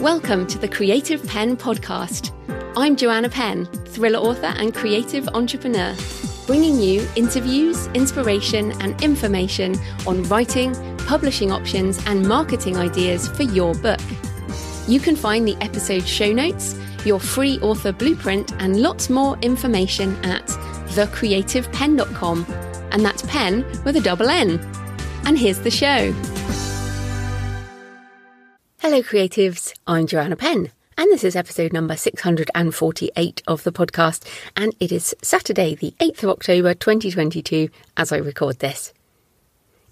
Welcome to the Creative Penn podcast. I'm Joanna Penn, thriller author and creative entrepreneur, bringing you interviews, inspiration and information on writing, publishing options and marketing ideas for your book. You can find the episode show notes, your free author blueprint and lots more information at thecreativepenn.com, and that's Penn with a double N. And here's the show. Hello creatives, I'm Joanna Penn, and this is episode number 648 of the podcast, and it is Saturday the 8th of October 2022 as I record this.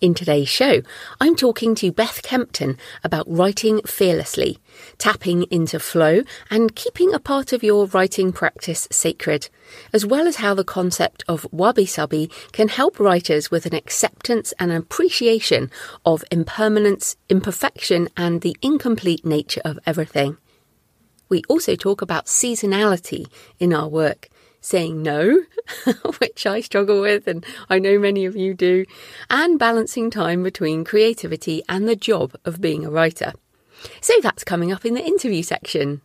In today's show, I'm talking to Beth Kempton about writing fearlessly, tapping into flow and keeping a part of your writing practice sacred, as well as how the concept of Wabi Sabi can help writers with an acceptance and appreciation of impermanence, imperfection and the incomplete nature of everything. We also talk about seasonality in our work, saying no, which I struggle with and I know many of you do, and balancing time between creativity and the job of being a writer. So that's coming up in the interview section.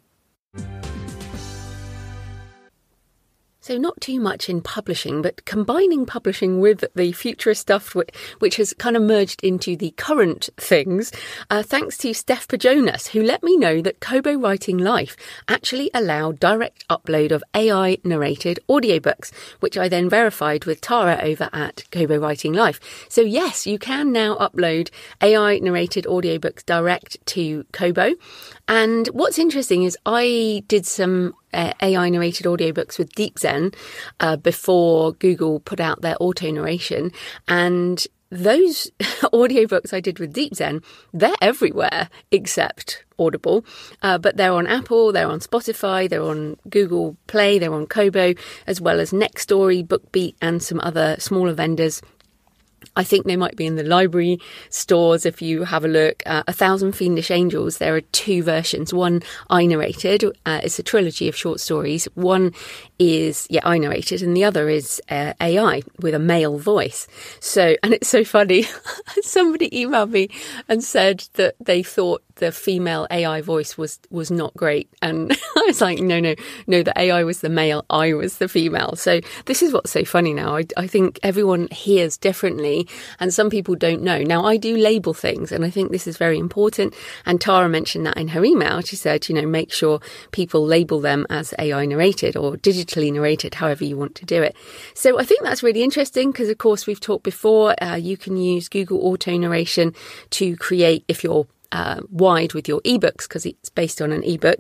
So not too much in publishing, but combining publishing with the futurist stuff, which has kind of merged into the current things, thanks to Steph Pajonas, who let me know that Kobo Writing Life actually allowed direct upload of AI narrated audiobooks, which I then verified with Tara over at Kobo Writing Life. So yes, you can now upload AI narrated audiobooks direct to Kobo. And what's interesting is I did some AI narrated audiobooks with DeepZen before Google put out their auto narration, and those audiobooks I did with DeepZen, they're everywhere except Audible, but they're on Apple, they're on Spotify, they're on Google Play, they're on Kobo, as well as Nextory, BookBeat and some other smaller vendors. I think they might be in the library stores if you have a look. 1,000 Fiendish Angels, there are two versions. One I narrated, it's a trilogy of short stories. One is, I narrated, and the other is AI with a male voice. So, and it's so funny, somebody emailed me and said that they thought the female AI voice was not great. And I was like, no, the AI was the male, I was the female. So this is what's so funny now. I think everyone hears differently and some people don't know. Now, I do label things and I think this is very important. And Tara mentioned that in her email. She said, make sure people label them as AI narrated or digitally narrated, however you want to do it. So I think that's really interesting because, of course, we've talked before, you can use Google Auto Narration to create, if you're wide with your ebooks, because it's based on an ebook,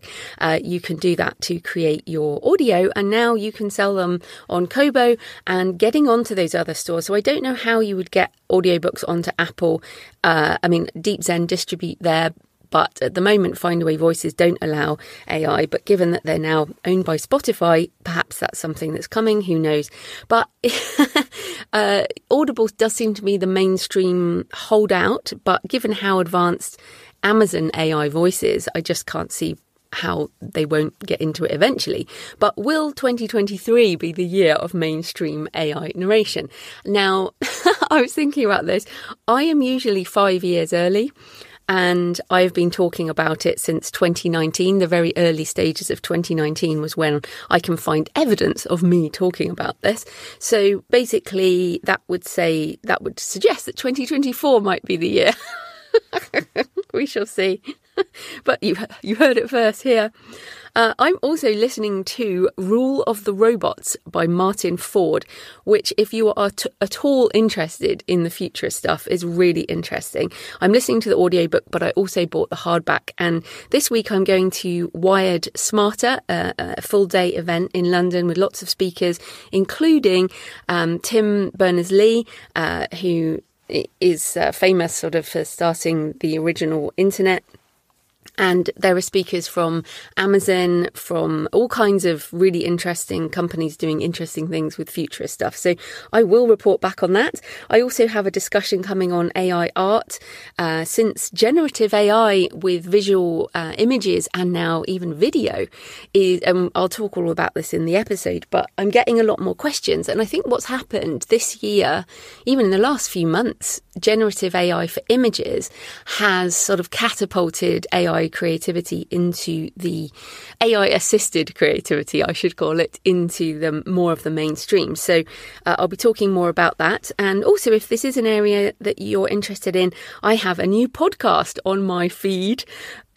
you can do that to create your audio, and now you can sell them on Kobo and getting onto those other stores. So I don't know how you would get audiobooks onto Apple. DeepZen distribute there, but at the moment Findaway Voices don't allow AI, but given that they're now owned by Spotify, perhaps that's something that's coming, who knows. But Audible does seem to be the mainstream holdout, but given how advanced Amazon AI voice is, I just can't see how they won't get into it eventually. But will 2023 be the year of mainstream AI narration? Now, I was thinking about this. I am usually 5 years early, and I've been talking about it since 2019. The very early stages of 2019 was when I can find evidence of me talking about this. So basically that would suggest that 2024 might be the year. We shall see. But you heard it first here. I'm also listening to Rule of the Robots by Martin Ford, which, if you are at all interested in the futurist stuff, is really interesting. I'm listening to the audiobook, but I also bought the hardback. And this week I'm going to Wired Smarter, a full-day event in London with lots of speakers, including Tim Berners-Lee, who is famous sort of for starting the original internet. And there are speakers from Amazon, from all kinds of really interesting companies doing interesting things with futurist stuff. So I will report back on that. I also have a discussion coming on AI art. Since generative AI with visual images and now even video is, I'll talk all about this in the episode, but I'm getting a lot more questions. And I think what's happened this year, even in the last few months, generative AI for images has sort of catapulted AI AI creativity into the AI-assisted creativity, I should call it, into the more of the mainstream. So I'll be talking more about that. And also, if this is an area that you're interested in, I have a new podcast on my feed,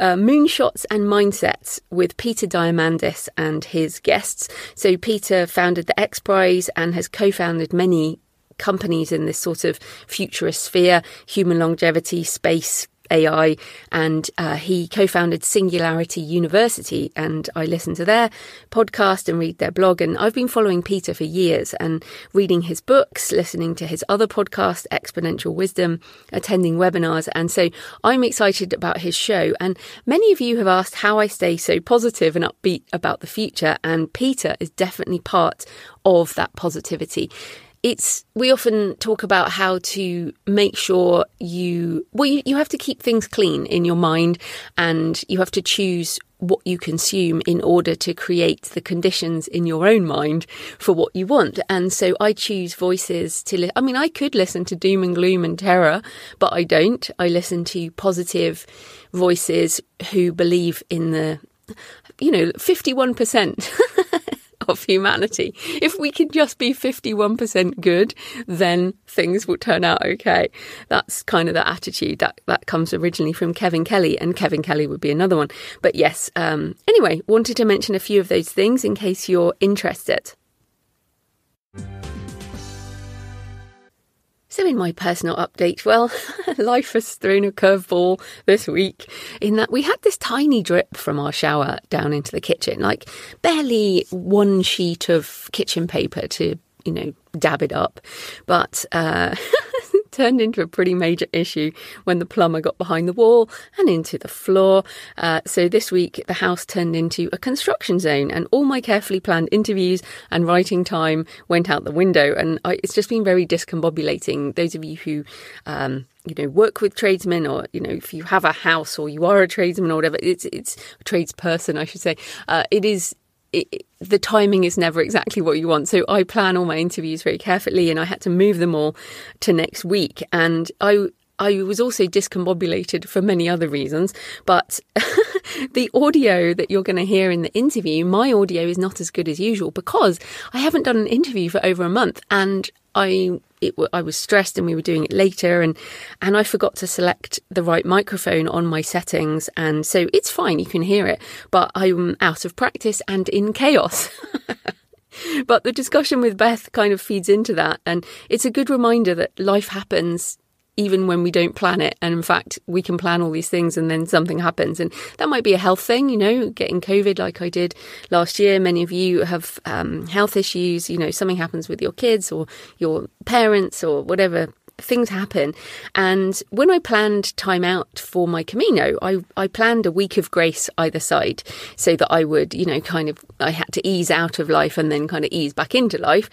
Moonshots and Mindsets, with Peter Diamandis and his guests. So Peter founded the X Prize and has co-founded many companies in this sort of futurist sphere, human longevity, space, AI, and he co-founded Singularity University, and I listen to their podcast and read their blog, and I've been following Peter for years and reading his books, listening to his other podcast, Exponential Wisdom, attending webinars, and so I'm excited about his show. And many of you have asked how I stay so positive and upbeat about the future, and Peter is definitely part of that positivity. We often talk about how to make sure you have to keep things clean in your mind, and you have to choose what you consume in order to create the conditions in your own mind for what you want. And so I choose voices I could listen to doom and gloom and terror, but I don't. I listen to positive voices who believe in the 51% of humanity. If we can just be 51% good, then things will turn out okay. That's kind of the attitude that comes originally from Kevin Kelly, and Kevin Kelly would be another one. But yes, anyway, wanted to mention a few of those things in case you're interested. So in my personal update, well, life has thrown a curveball this week in that we had this tiny drip from our shower down into the kitchen, like barely one sheet of kitchen paper to, dab it up. But turned into a pretty major issue when the plumber got behind the wall and into the floor. So this week, the house turned into a construction zone, and all my carefully planned interviews and writing time went out the window. And it's just been very discombobulating. Those of you who work with tradesmen, or, if you have a house or you are a tradesman or whatever, it's a tradesperson, I should say, the timing is never exactly what you want. So I plan all my interviews very carefully, and I had to move them all to next week. And I was also discombobulated for many other reasons, but the audio that you're going to hear in the interview, my audio is not as good as usual because I haven't done an interview for over a month, and I was stressed and we were doing it later, and I forgot to select the right microphone on my settings, and so it's fine, you can hear it, but I'm out of practice and in chaos. But the discussion with Beth kind of feeds into that, and it's a good reminder that life happens even when we don't plan it. And in fact, we can plan all these things and then something happens. And that might be a health thing, getting COVID like I did last year. Many of you have health issues, something happens with your kids or your parents or whatever. Things happen. And when I planned time out for my Camino, I planned a week of grace either side, so that I would, I had to ease out of life and then kind of ease back into life.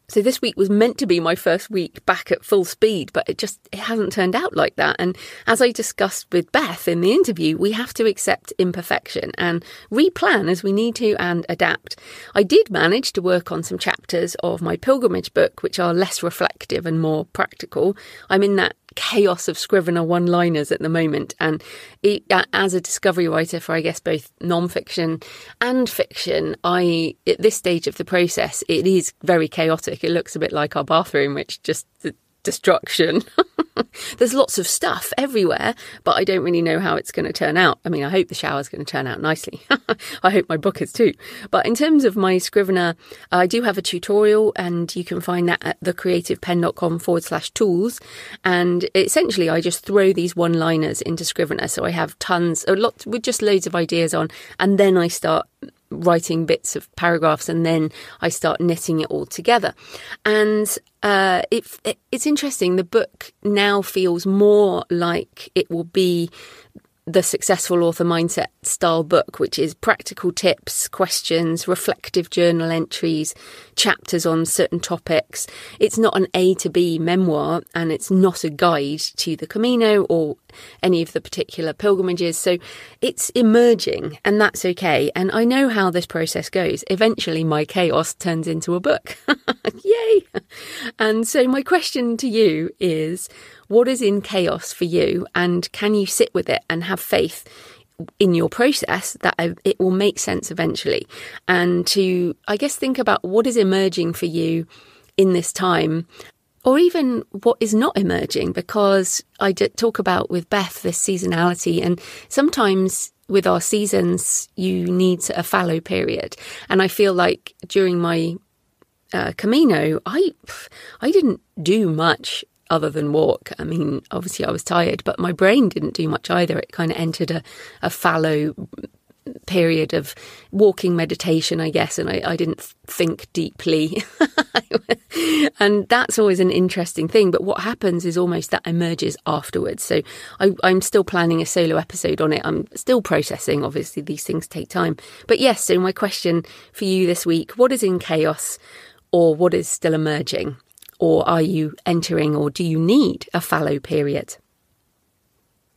So this week was meant to be my first week back at full speed, but it hasn't turned out like that. And as I discussed with Beth in the interview, we have to accept imperfection and replan as we need to and adapt. I did manage to work on some chapters of my pilgrimage book, which are less reflective and more practical. I'm in that chaos of Scrivener one-liners at the moment, and as a discovery writer for, I guess, both non-fiction and fiction, at this stage of the process, it is very chaotic. It looks a bit like our bathroom, which just destruction. There's lots of stuff everywhere, but I don't really know how it's going to turn out. I mean, I hope the shower's going to turn out nicely. I hope my book is too. But in terms of my Scrivener, I do have a tutorial, and you can find that at thecreativepenn.com/tools. And essentially, I just throw these one-liners into Scrivener. So I have with just loads of ideas on, and then I start writing bits of paragraphs, and then I start knitting it all together. And it's interesting. The book now feels more like it will be the Successful Author Mindset style book, which is practical tips, questions, reflective journal entries, chapters on certain topics. It's not an A to B memoir, and it's not a guide to the Camino or any of the particular pilgrimages. So it's emerging, and that's okay. And I know how this process goes. Eventually my chaos turns into a book. Yay! And so my question to you is, what is in chaos for you, and can you sit with it and have faith in your process, that it will make sense eventually. And to, I guess, think about what is emerging for you in this time, or even what is not emerging, because I talk about with Beth this seasonality, and sometimes with our seasons you need a fallow period. And I feel like during my Camino, I didn't do much other than walk. I mean, obviously I was tired, but my brain didn't do much either. It kind of entered a fallow period of walking meditation, I guess, and I didn't think deeply. And that's always an interesting thing. But what happens is almost that emerges afterwards. So I'm still planning a solo episode on it. I'm still processing. Obviously, these things take time. But yes, so my question for you this week, what is in chaos, or what is still emerging? Or are you entering, or do you need a fallow period?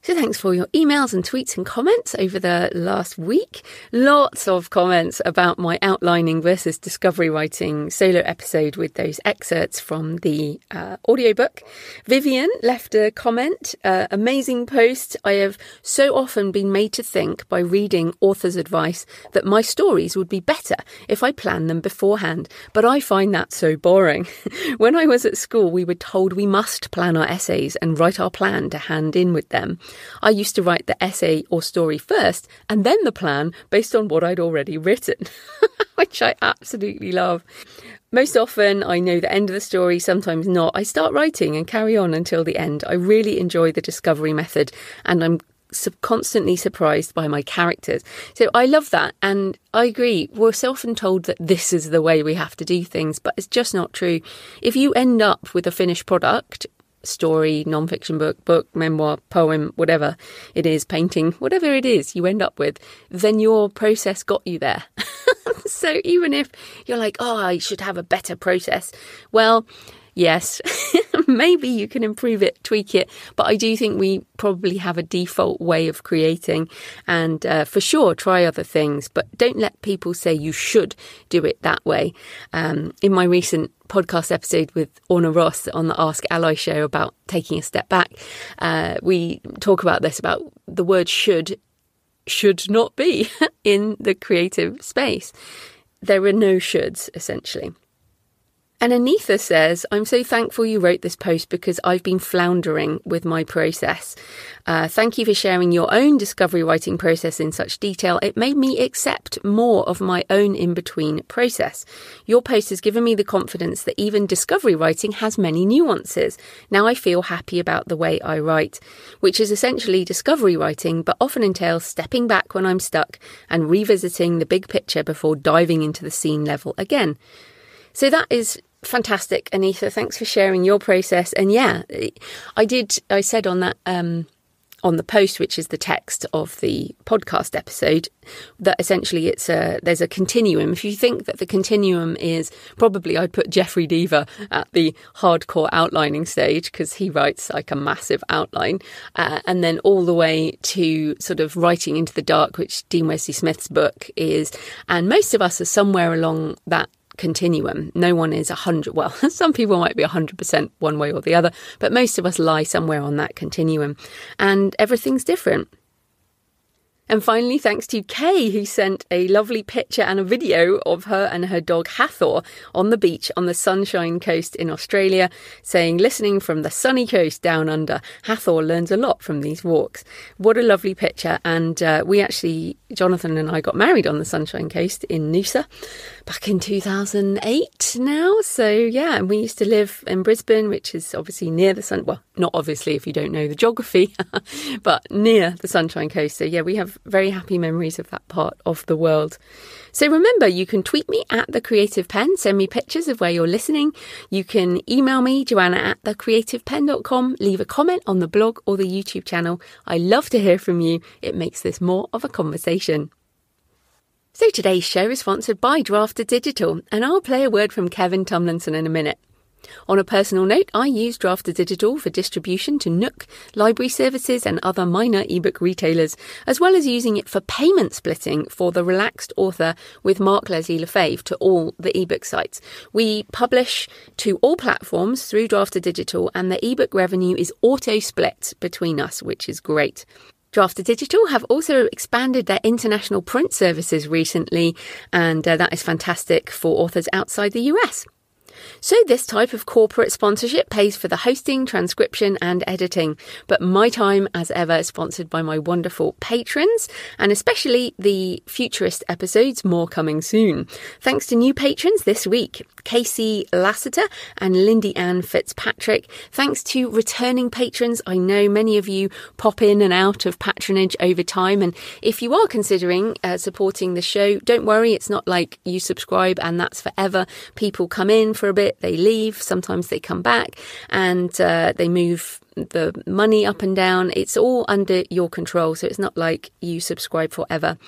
So thanks for your emails and tweets and comments over the last week. Lots of comments about my outlining versus discovery writing solo episode with those excerpts from the audiobook. Vivian left a comment, amazing post. I have so often been made to think by reading authors' advice that my stories would be better if I planned them beforehand, but I find that so boring. When I was at school, we were told we must plan our essays and write our plan to hand in with them. I used to write the essay or story first and then the plan based on what I'd already written, which I absolutely love. Most often I know the end of the story, sometimes not. I start writing and carry on until the end. I really enjoy the discovery method, and I'm constantly surprised by my characters. So I love that, and I agree. We're so often told that this is the way we have to do things, but it's just not true. If you end up with a finished product, story, non-fiction book, memoir, poem, whatever it is, painting, whatever it is you end up with, then your process got you there. So even if you're like, oh, I should have a better process, well, yes, maybe you can improve it, tweak it, but I do think we probably have a default way of creating, and for sure try other things, but don't let people say you should do it that way. In my recent podcast episode with Orna Ross on the Ask Ally show about taking a step back, we talk about this, about the word should not be in the creative space. There are no shoulds, essentially. And Anita says, I'm so thankful you wrote this post because I've been floundering with my process. Thank you for sharing your own discovery writing process in such detail. It made me accept more of my own in-between process. Your post has given me the confidence that even discovery writing has many nuances. Now I feel happy about the way I write, which is essentially discovery writing, but often entails stepping back when I'm stuck and revisiting the big picture before diving into the scene level again. So that is fantastic, Anita. Thanks for sharing your process. And yeah, I said on that, on the post, which is the text of the podcast episode, that essentially there's a continuum. If you think that the continuum is, probably I'd put Jeffrey Deaver at the hardcore outlining stage, because he writes like a massive outline, and then all the way to sort of writing into the dark, which Dean Wesley Smith's book is. And most of us are somewhere along that continuum. No one is 100. Well, some people might be 100% one way or the other, but most of us lie somewhere on that continuum, and everything's different. And finally, thanks to Kay, who sent a lovely picture and a video of her and her dog Hathor on the beach on the Sunshine Coast in Australia, saying, listening from the sunny coast down under, Hathor learns a lot from these walks. What a lovely picture. And we actually, Jonathan and I, got married on the Sunshine Coast in Noosa back in 2008 now. So yeah, and we used to live in Brisbane, which is obviously near the sun. Well, not obviously if you don't know the geography, but near the Sunshine Coast. So yeah, we have very happy memories of that part of the world. So remember, you can tweet me at The Creative Penn, send me pictures of where you're listening. You can email me, joanna@thecreativepenn.com, leave a comment on the blog or the YouTube channel. I love to hear from you. It makes this more of a conversation. So today's show is sponsored by Drafted Digital, and I'll play a word from Kevin Tomlinson in a minute. On a personal note, I use Drafted Digital for distribution to Nook, library services and other minor ebook retailers, as well as using it for payment splitting for The Relaxed Author with Mark Leslie Lefebvre to all the ebook sites. We publish to all platforms through Drafted Digital, and the ebook revenue is auto-split between us, which is great. Drafted Digital have also expanded their international print services recently, and that is fantastic for authors outside the US. So this type of corporate sponsorship pays for the hosting, transcription and editing. But my time, as ever, is sponsored by my wonderful patrons, and especially the futurist episodes, more coming soon. Thanks to new patrons this week, Casey Lassiter and Lindy Ann Fitzpatrick. Thanks to returning patrons. I know many of you pop in and out of patronage over time. And if you are considering supporting the show, don't worry. It's not like you subscribe and that's forever. People come in for a bit, they leave, sometimes they come back, and they move the money up and down. It's all under your control, so it's not like you subscribe forever.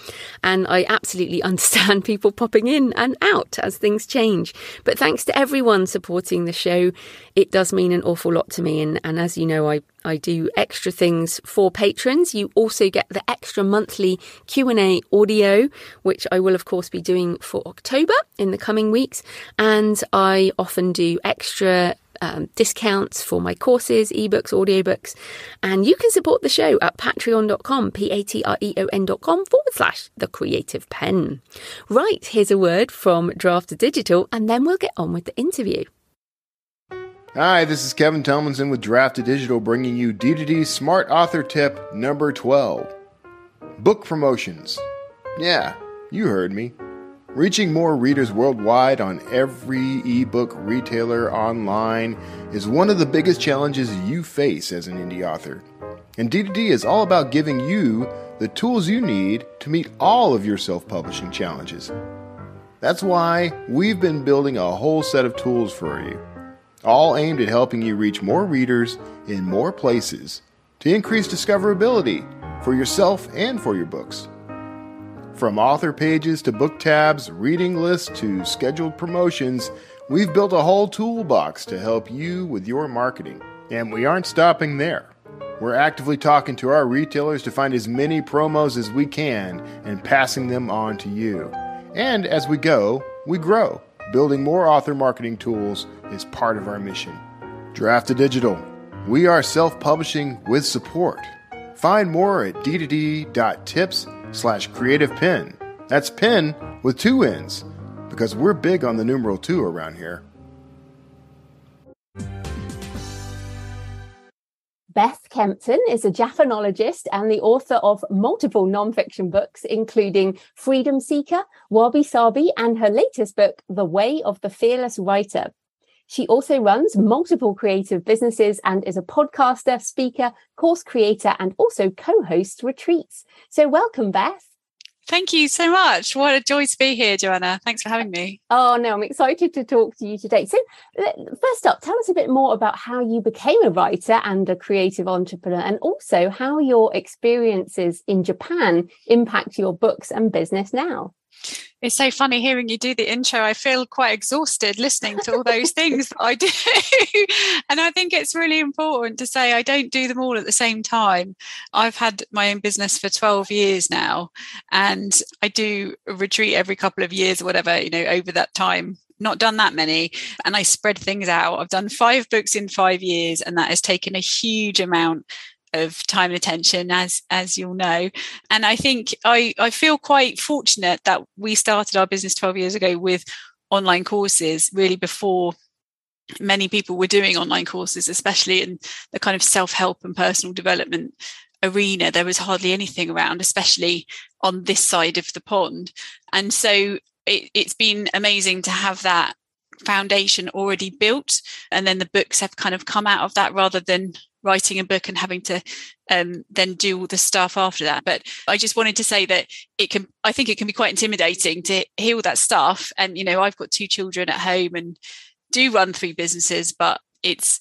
And I absolutely understand people popping in and out as things change. But thanks to everyone supporting the show. It does mean an awful lot to me. And as you know, I do extra things for patrons. You also get the extra monthly Q&A audio, which I will, of course, be doing for October in the coming weeks. And I often do extra discounts for my courses, ebooks, audiobooks, and you can support the show at patreon.com, patreon.com/The Creative Penn. Right, here's a word from Drafted Digital, and then we'll get on with the interview. Hi, this is Kevin Tomlinson with Drafted Digital, bringing you D2D Smart Author Tip number 12. Book promotions. Yeah, you heard me. Reaching more readers worldwide on every ebook retailer online is one of the biggest challenges you face as an indie author. And D2D is all about giving you the tools you need to meet all of your self-publishing challenges. That's why we've been building a whole set of tools for you, all aimed at helping you reach more readers in more places to increase discoverability for yourself and for your books. From author pages to book tabs, reading lists to scheduled promotions, we've built a whole toolbox to help you with your marketing. And we aren't stopping there. We're actively talking to our retailers to find as many promos as we can and passing them on to you. And as we go, we grow. Building more author marketing tools is part of our mission. Drafted Digital. We are self-publishing with support. Find more at d2d.tips/creative pen. That's pen with 2 N's, because we're big on the numeral 2 around here. Beth Kempton is a Japanologist and the author of multiple non-fiction books, including Freedom Seeker, Wabi Sabi, and her latest book, The Way of the Fearless Writer. She also runs multiple creative businesses and is a podcaster, speaker, course creator, and also co-hosts retreats. So welcome, Beth. Thank you so much. What a joy to be here, Joanna. Thanks for having me. Oh, no, I'm excited to talk to you today. So first up, tell us a bit more about how you became a writer and a creative entrepreneur, and also how your experiences in Japan impact your books and business now. It's so funny hearing you do the intro. I feel quite exhausted listening to all those things that I do. And I think it's really important to say I don't do them all at the same time. I've had my own business for 12 years now, and I do a retreat every couple of years or whatever, over that time. Not done that many, and I spread things out. I've done 5 books in 5 years, and that has taken a huge amount of time and attention, as you'll know. And I think I feel quite fortunate that we started our business 12 years ago with online courses, really before many people were doing online courses, especially in the kind of self-help and personal development arena. There was hardly anything around, especially on this side of the pond. And so it's been amazing to have that foundation already built, and then the books have kind of come out of that, rather than writing a book and having to then do all the stuff after that. But I just wanted to say that I think it can be quite intimidating to hear all that stuff. And, I've got 2 children at home and do run 3 businesses, but it's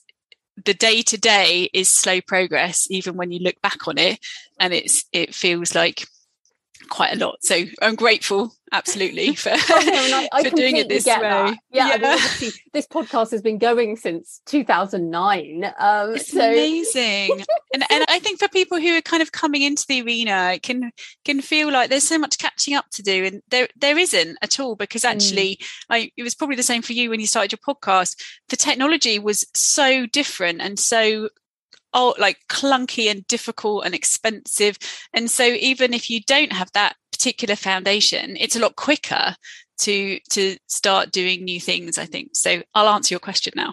the day to day is slow progress, even when you look back on it, and it feels like quite a lot. So I'm grateful, absolutely, for, for doing it this way. That. Yeah. I mean, obviously, this podcast has been going since 2009. It's amazing. and I think for people who are kind of coming into the arena, it can feel like there's so much catching up to do, and there isn't at all, because actually it was probably the same for you when you started your podcast. The technology was so different and so like clunky and difficult and expensive. And so even if you don't have that particular foundation, it's a lot quicker to start doing new things, I think. So I'll answer your question now.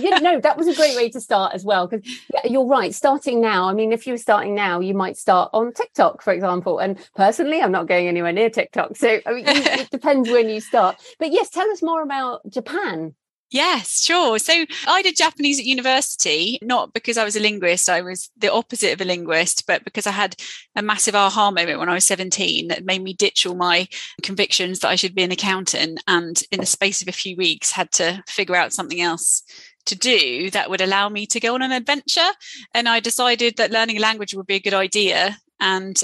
No, that was a great way to start as well, because you're right, starting now, I mean, if you were starting now, you might start on TikTok, for example, and personally I'm not going anywhere near TikTok, so I mean, it depends when you start. But yes, tell us more about Japan. Yes, sure. So I did Japanese at university, not because I was a linguist. I was the opposite of a linguist, but because I had a massive aha moment when I was 17 that made me ditch all my convictions that I should be an accountant, and in the space of a few weeks had to figure out something else to do that would allow me to go on an adventure. And I decided that learning a language would be a good idea. And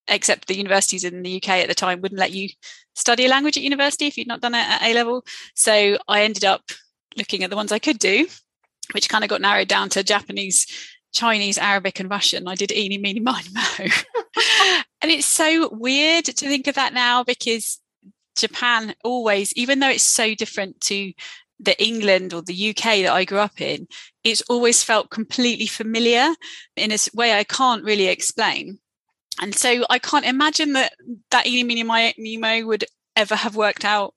except the universities in the UK at the time wouldn't let you study a language at university if you'd not done it at A-level. So I ended up looking at the ones I could do, which kind of got narrowed down to Japanese, Chinese, Arabic and Russian. I did eeny, meeny, miny, mo. And it's so weird to think of that now, because Japan always, even though it's so different to the England or the UK that I grew up in, it's always felt completely familiar in a way I can't really explain. And so I can't imagine that eeny, meeny, miny, mo would ever have worked out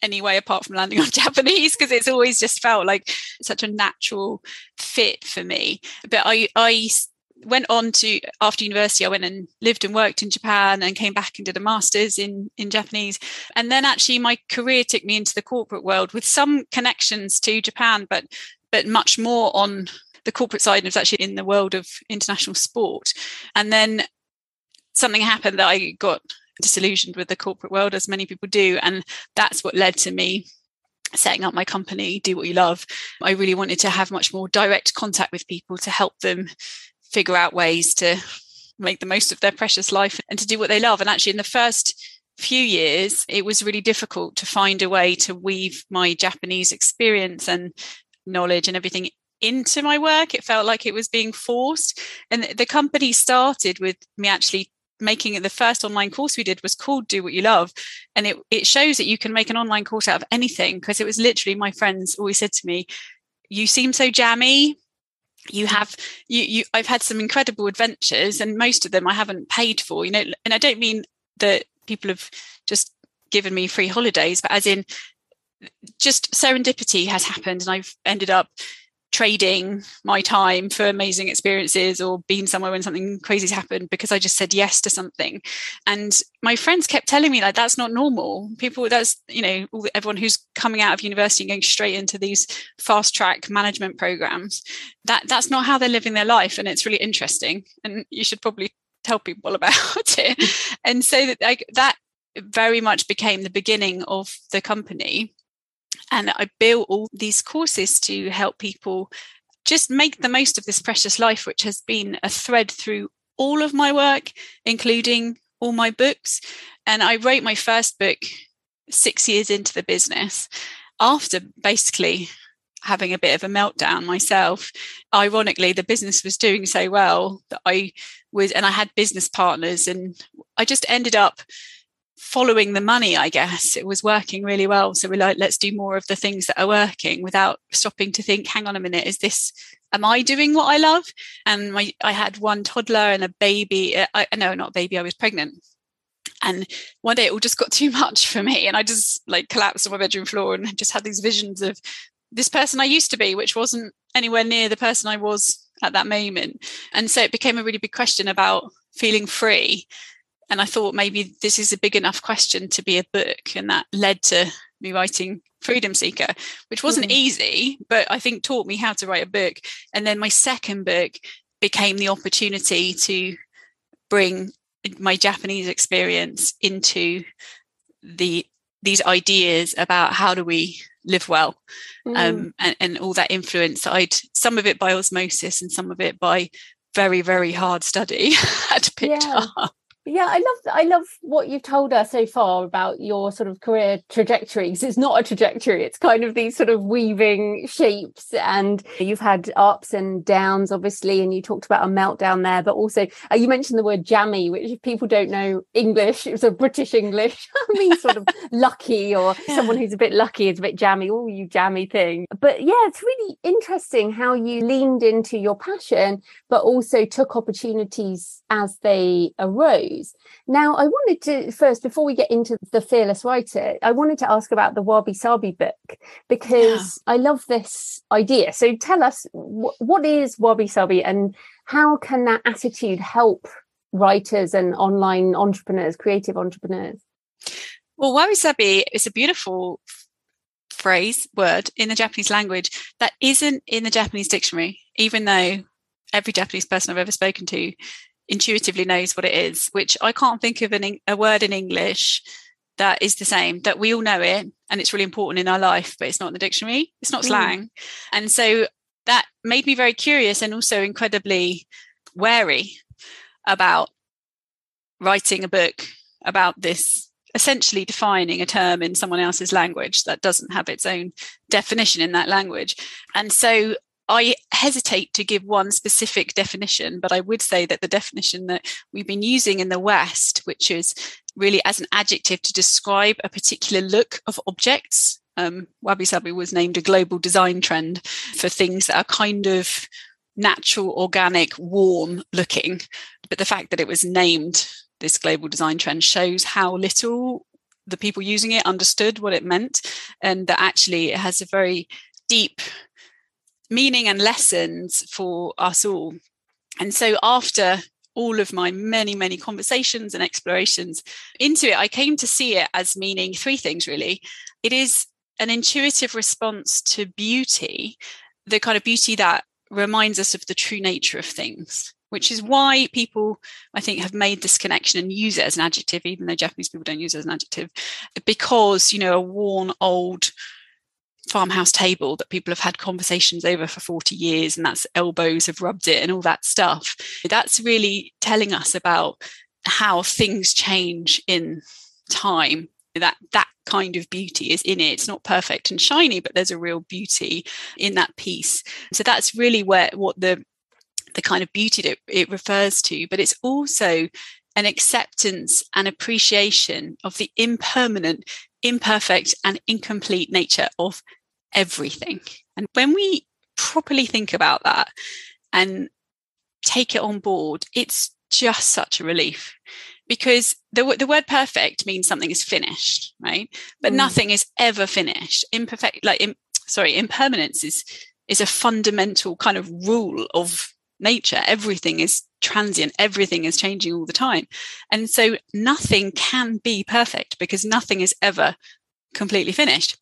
anyway, apart from landing on Japanese, because it's always just felt like such a natural fit for me. But I went on to, after university, I went and lived and worked in Japan and came back and did a master's in Japanese. And then actually my career took me into the corporate world with some connections to Japan, but much more on the corporate side. And it was actually in the world of international sport. And then something happened that I got disillusioned with the corporate world, as many people do. And that's what led to me setting up my company, Do What You Love. I really wanted to have much more direct contact with people to help them figure out ways to make the most of their precious life and to do what they love. And actually in the first few years, it was really difficult to find a way to weave my Japanese experience and knowledge and everything into my work. It felt like it was being forced. And the company started with me actually making it, the first online course we did was called Do What You Love. And it shows that you can make an online course out of anything, because it was literally, my friends always said to me, you seem so jammy. I've had some incredible adventures, and most of them I haven't paid for, and I don't mean that people have just given me free holidays, but as in just serendipity has happened and I've ended up trading my time for amazing experiences or being somewhere when something crazy's happened because I just said yes to something. And my friends kept telling me, like, that's not normal. People, that's, everyone who's coming out of university and going straight into these fast track management programs, that's not how they're living their life. And it's really interesting. And you should probably tell people about it. And so that very much became the beginning of the company. And I built all these courses to help people just make the most of this precious life, which has been a thread through all of my work, including all my books. And I wrote my first book 6 years into the business, after basically having a bit of a meltdown myself. Ironically, the business was doing so well that I had business partners, and I just ended up following the money, I guess. It was working really well. So we're like, let's do more of the things that are working without stopping to think, hang on a minute, am I doing what I love? And I had one toddler and a baby. Not a baby, I was pregnant. And one day it all just got too much for me. And I just collapsed on my bedroom floor and just had these visions of this person I used to be, which wasn't anywhere near the person I was at that moment. And so it became a really big question about feeling free. And I thought maybe this is a big enough question to be a book. And that led to me writing Freedom Seeker, which wasn't easy, but I think taught me how to write a book. And then my second book became the opportunity to bring my Japanese experience into these ideas about how do we live well, and all that influence. Some of it by osmosis and some of it by very, very hard study had picked up. Yeah, I love what you've told us so far about your sort of career trajectory, because it's not a trajectory, it's kind of these sort of weaving shapes, and you've had ups and downs, obviously, and you talked about a meltdown there, but also you mentioned the word jammy, which if people don't know English, it's a British English, I mean sort of lucky, or someone who's a bit lucky is a bit jammy, oh, you jammy thing. But yeah, it's really interesting how you leaned into your passion, but also took opportunities as they arose. Now, I wanted to first, before we get into the Fearless Writer, I wanted to ask about the Wabi Sabi book, because I love this idea. So tell us, what is Wabi Sabi, and how can that attitude help writers and online entrepreneurs, creative entrepreneurs? Well, Wabi Sabi is a beautiful word in the Japanese language that isn't in the Japanese dictionary, even though every Japanese person I've ever spoken to intuitively knows what it is, which I can't think of a word in English that is the same, that we all know it and it's really important in our life, but it's not in the dictionary, it's not slang. And so that made me very curious and also incredibly wary about writing a book about this, essentially defining a term in someone else's language that doesn't have its own definition in that language. And so I hesitate to give one specific definition, but I would say that the definition that we've been using in the West, which is really as an adjective to describe a particular look of objects. Wabi Sabi was named a global design trend for things that are kind of natural, organic, warm looking. But the fact that it was named this global design trend shows how little the people using it understood what it meant, and that actually it has a very deep meaning and lessons for us all. And so after all of my many, many conversations and explorations into it, I came to see it as meaning three things, really. It is an intuitive response to beauty, the kind of beauty that reminds us of the true nature of things, which is why people, I think, have made this connection and use it as an adjective, even though Japanese people don't use it as an adjective, because, a worn old farmhouse table that people have had conversations over for 40 years, and that's elbows have rubbed it and all that stuff. That's really telling us about how things change in time. That kind of beauty is in it. It's not perfect and shiny, but there's a real beauty in that piece. So that's really what the kind of beauty that it refers to. But it's also an acceptance and appreciation of the impermanent, imperfect and incomplete nature of everything. And when we properly think about that and take it on board, it's just such a relief, because the word perfect means something is finished, right? But nothing is ever finished. Impermanence is a fundamental kind of rule of nature. Everything is transient, everything is changing all the time. And so nothing can be perfect because nothing is ever completely finished.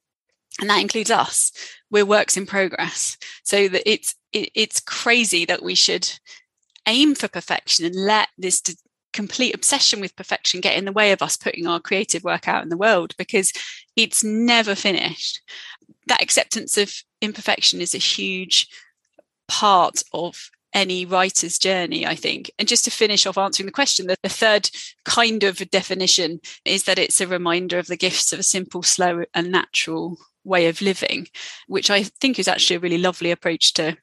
And that includes us. We're works in progress. So that it's crazy that we should aim for perfection and let this complete obsession with perfection get in the way of us putting our creative work out in the world, because it's never finished. That acceptance of imperfection is a huge part of any writer's journey, I think. And just to finish off answering the question, the third kind of definition is that it's a reminder of the gifts of a simple, slow and natural way of living, which I think is actually a really lovely approach to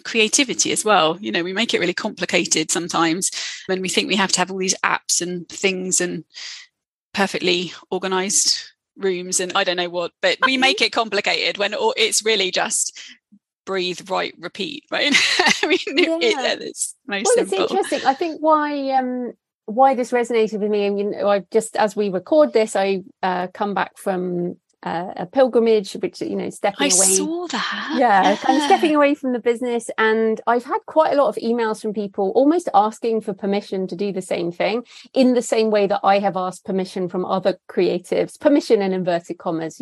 creativity as well. We make it really complicated sometimes when we think we have to have all these apps and things and perfectly organized rooms and I don't know what, but we make it complicated when it's really just breathe, write, repeat, right? I mean, it's most simple. It's interesting. I think why this resonated with me, and I just, as we record this, I come back from a pilgrimage, which stepping away. I saw that. Yeah, kind of stepping away from the business, and I've had quite a lot of emails from people almost asking for permission to do the same thing, in the same way that I have asked permission from other creatives. Permission in inverted commas.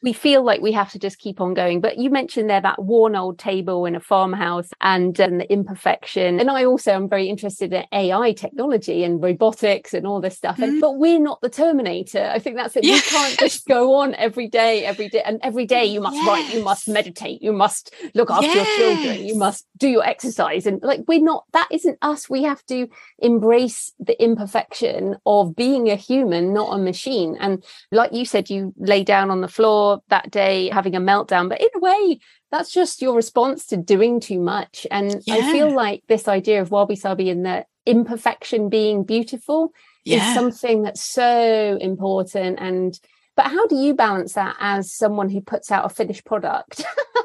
We feel like we have to just keep on going. But you mentioned there that worn old table in a farmhouse and the imperfection. And I also am very interested in AI technology and robotics and all this stuff. But we're not the Terminator. I think that's it. We can't just go on every day. And every day you must write, you must meditate, you must look after your children, you must do your exercise. And like, that isn't us. We have to embrace the imperfection of being a human, not a machine. And like you said, you lay down on the floor that day having a meltdown, but in a way, that's just your response to doing too much. And I feel like this idea of Wabi Sabi and the imperfection being beautiful is something that's so important. But how do you balance that as someone who puts out a finished product?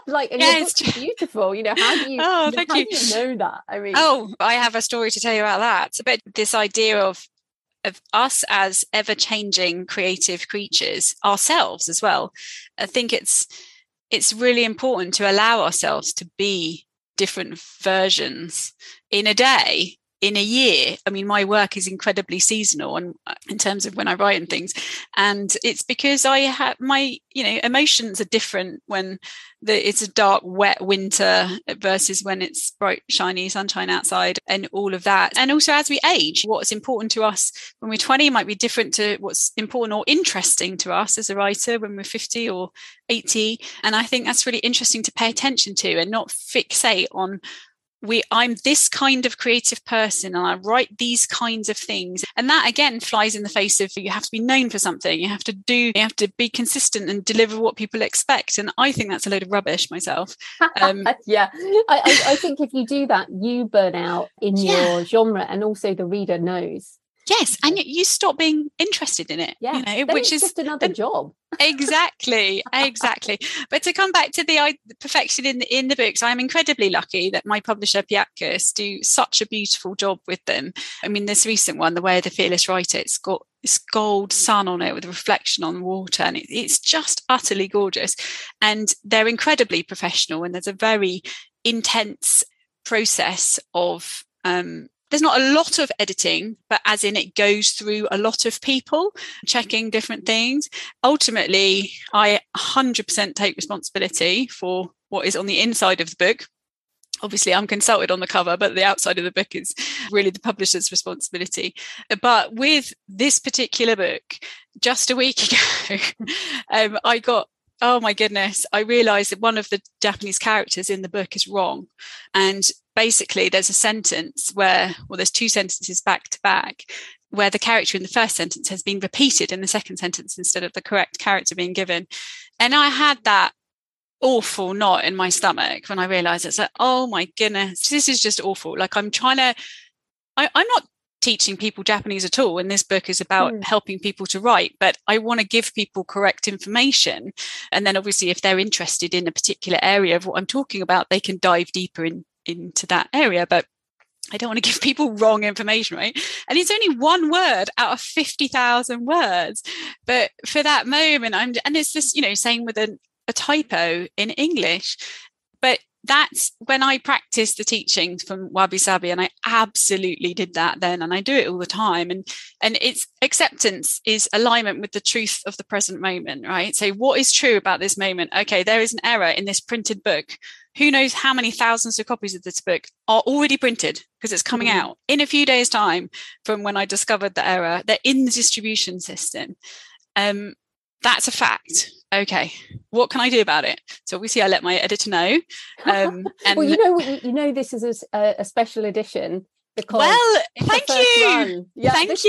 Like, and your book's beautiful, you know, how do you, thank you. Do you know that? I mean, I have a story to tell you about that. But this idea of us as ever-changing creative creatures, ourselves as well. I think it's really important to allow ourselves to be different versions in a day, in a year. I mean, my work is incredibly seasonal and in terms of when I write and things. And it's because I have my, emotions are different when it's a dark, wet winter versus when it's bright, shiny sunshine outside and all of that. And also as we age, what's important to us when we're 20 might be different to what's important or interesting to us as a writer when we're 50 or 80. And I think that's really interesting to pay attention to and not fixate on I'm this kind of creative person and I write these kinds of things. And that again flies in the face of you have to be known for something. You have to be consistent and deliver what people expect. And I think that's a load of rubbish myself. I think if you do that, you burn out in your genre and also the reader knows. Yes, and you stop being interested in it. Yeah, which is just another job. Exactly. But to come back to the perfection in the books, I'm incredibly lucky that my publisher Piatkus do such a beautiful job with them. I mean, this recent one, The Way of the Fearless Writer, it's got this gold sun on it with a reflection on water, and it's just utterly gorgeous. And they're incredibly professional, and there's a very intense process of there's not a lot of editing, but as in it goes through a lot of people checking different things. Ultimately, I 100% take responsibility for what is on the inside of the book. Obviously, I'm consulted on the cover, but the outside of the book is really the publisher's responsibility. But with this particular book, just a week ago, I got, oh my goodness, I realized that one of the Japanese characters in the book is wrong. And basically there's a sentence there's two sentences back to back where the character in the first sentence has been repeated in the second sentence instead of the correct character being given. And I had that awful knot in my stomach when I realized it's like, oh my goodness, this is just awful. Like I'm not teaching people Japanese at all. And this book is about helping people to write, but I want to give people correct information. And then obviously if they're interested in a particular area of what I'm talking about, they can dive deeper into that area. But I don't want to give people wrong information, right? And it's only one word out of 50,000 words. But for that moment, and it's this, same with a typo in English. But that's when I practiced the teachings from Wabi Sabi, and I absolutely did that then, and I do it all the time. And it's acceptance is alignment with the truth of the present moment, right? So what is true about this moment? Okay, there is an error in this printed book. Who knows how many thousands of copies of this book are already printed because it's coming out in a few days' time from when I discovered the error. They're in the distribution system. That's a fact. Okay, what can I do about it? So obviously I let my editor know. And well, this is a special edition. Because thank you. This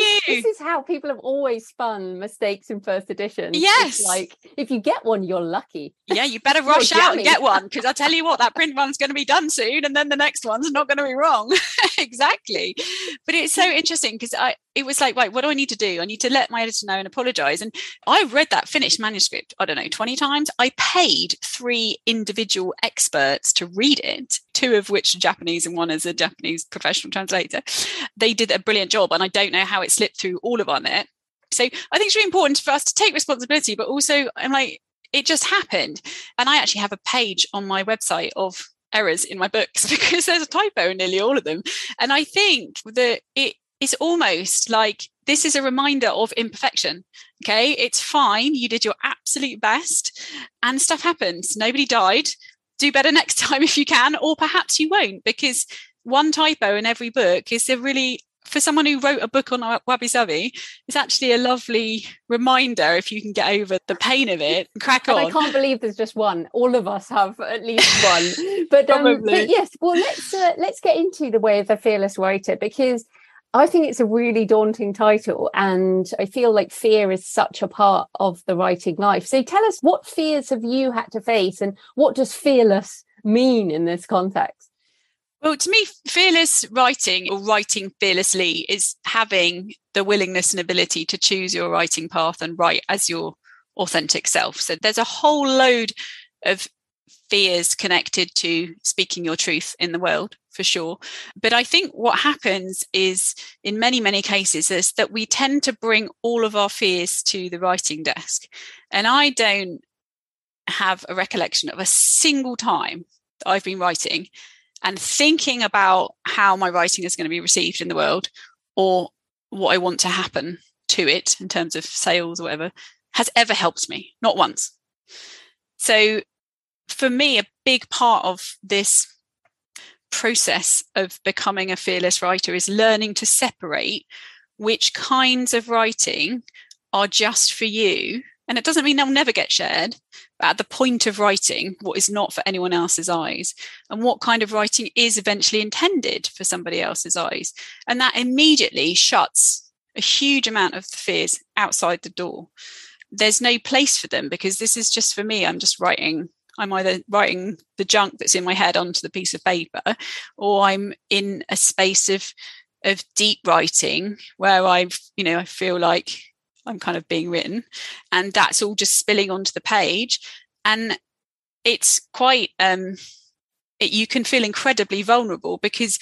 is how people have always spun mistakes in first edition. Yes. It's like, if you get one, you're lucky. Yeah, you better rush out and get one, because I tell you what, that print one's going to be done soon, and then the next one's not going to be wrong. Exactly. But it's so interesting because it was like, right, what do I need to do? I need to let my editor know and apologize. And I read that finished manuscript, 20 times. I paid 3 individual experts to read it, 2 of which are Japanese and one is a Japanese professional translator. They did a brilliant job, and I don't know how it slipped through all of our net. So I think it's really important for us to take responsibility, but also I'm like, it just happened. And I actually have a page on my website of errors in my books because there's a typo in nearly all of them. And I think that it's almost like this is a reminder of imperfection. Okay, it's fine. You did your absolute best and stuff happens. Nobody died. Do better next time if you can, or perhaps you won't, because one typo in every book is a really for someone who wrote a book on Wabi Sabi, it's actually a lovely reminder if you can get over the pain of it and crack on. I can't believe there's just one. All of us have at least one. But yes, well, let's get into the way of the fearless writer, because I think it's a really daunting title, and I feel like fear is such a part of the writing life. So tell us, what fears have you had to face, and what does fearless mean in this context? Well, to me, fearless writing, or writing fearlessly, is having the willingness and ability to choose your writing path and write as your authentic self. So there's a whole load of fears connected to speaking your truth in the world, for sure. But I think what happens is, in many, many cases, is that we tend to bring all of our fears to the writing desk. And I don't have a recollection of a single time that I've been writing and thinking about how my writing is going to be received in the world, or what I want to happen to it in terms of sales or whatever, has ever helped me. Not once. So for me, a big part of this process of becoming a fearless writer is learning to separate which kinds of writing are just for you. And it doesn't mean they'll never get shared, but at the point of writing, what is not for anyone else's eyes, and what kind of writing is eventually intended for somebody else's eyes. And that immediately shuts a huge amount of the fears outside the door. There's no place for them, because this is just for me. I'm either writing the junk that's in my head onto the piece of paper, or I'm in a space of deep writing where I feel like I'm kind of being written, and that's all just spilling onto the page. And it's quite, you can feel incredibly vulnerable, because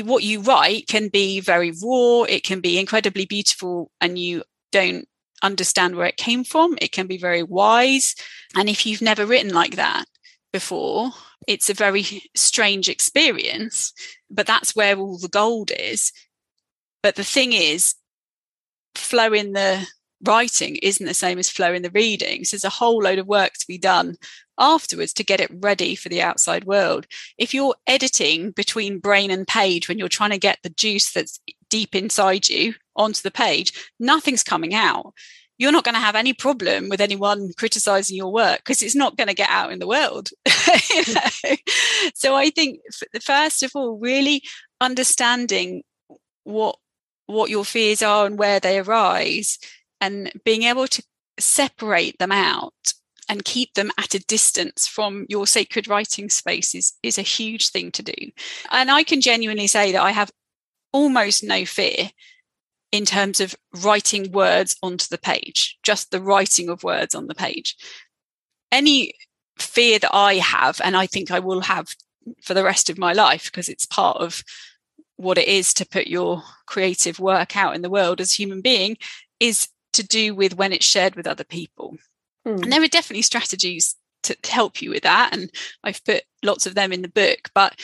what you write can be very raw. It can be incredibly beautiful, and you don't understand where it came from. It can be very wise. And if you've never written like that before, it's a very strange experience, but that's where all the gold is. But the thing is, flow in the writing isn't the same as flow in the reading. So there's a whole load of work to be done afterwards to get it ready for the outside world. If you're editing between brain and page when you're trying to get the juice that's deep inside you onto the page, nothing's coming out. You're not going to have any problem with anyone criticizing your work, because it's not going to get out in the world. So I think, first of all, really understanding what your fears are and where they arise, and being able to separate them out and keep them at a distance from your sacred writing space is a huge thing to do. And I can genuinely say that I have almost no fear in terms of writing words onto the page, just the writing of words on the page. Any fear that I have, and I think I will have for the rest of my life, because it's part of what it is to put your creative work out in the world as a human being, is to do with when it's shared with other people. And there are definitely strategies to help you with that, and I've put lots of them in the book, but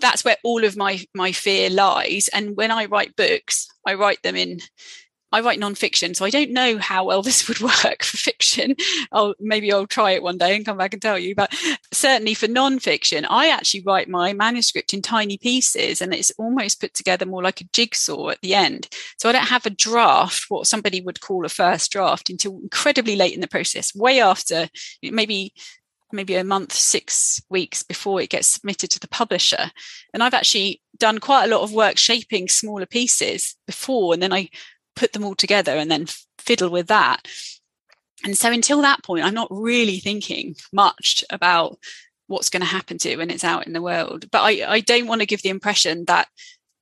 that's where all of my fear lies. And when I write books, I write non-fiction, so I don't know how well this would work for fiction. Maybe I'll try it one day and come back and tell you. But certainly for non-fiction, I actually write my manuscript in tiny pieces, and it's almost put together more like a jigsaw at the end. So I don't have a draft, what somebody would call a first draft, until incredibly late in the process, way after, maybe a month, 6 weeks before it gets submitted to the publisher. And I've actually done quite a lot of work shaping smaller pieces before, and then I put them all together and then fiddle with that. And so until that point, I'm not really thinking much about what's going to happen to it when it's out in the world. But I don't want to give the impression that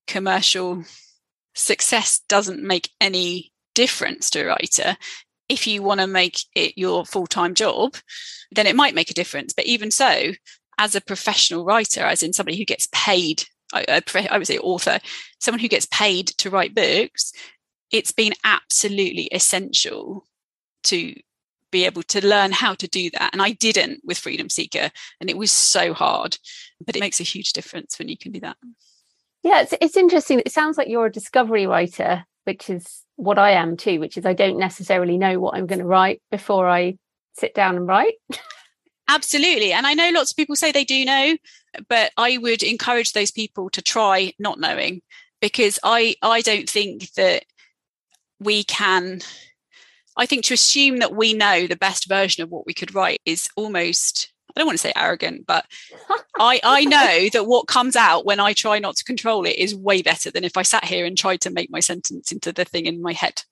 commercial success doesn't make any difference to a writer. If you want to make it your full-time job, then it might make a difference. But even so, as a professional writer, as in somebody who gets paid, I would say author, someone who gets paid to write books, it's been absolutely essential to be able to learn how to do that. And I didn't with Freedom Seeker, and it was so hard, but it makes a huge difference when you can do that. Yeah, it's interesting. It sounds like you're a discovery writer, which is what I am too, which is I don't necessarily know what I'm going to write before I sit down and write. Absolutely. And I know lots of people say they do know, but I would encourage those people to try not knowing, because I don't think that we can. I think to assume that we know the best version of what we could write is almost, I don't want to say arrogant, but I know that what comes out when I try not to control it is way better than if I sat here and tried to make my sentence into the thing in my head.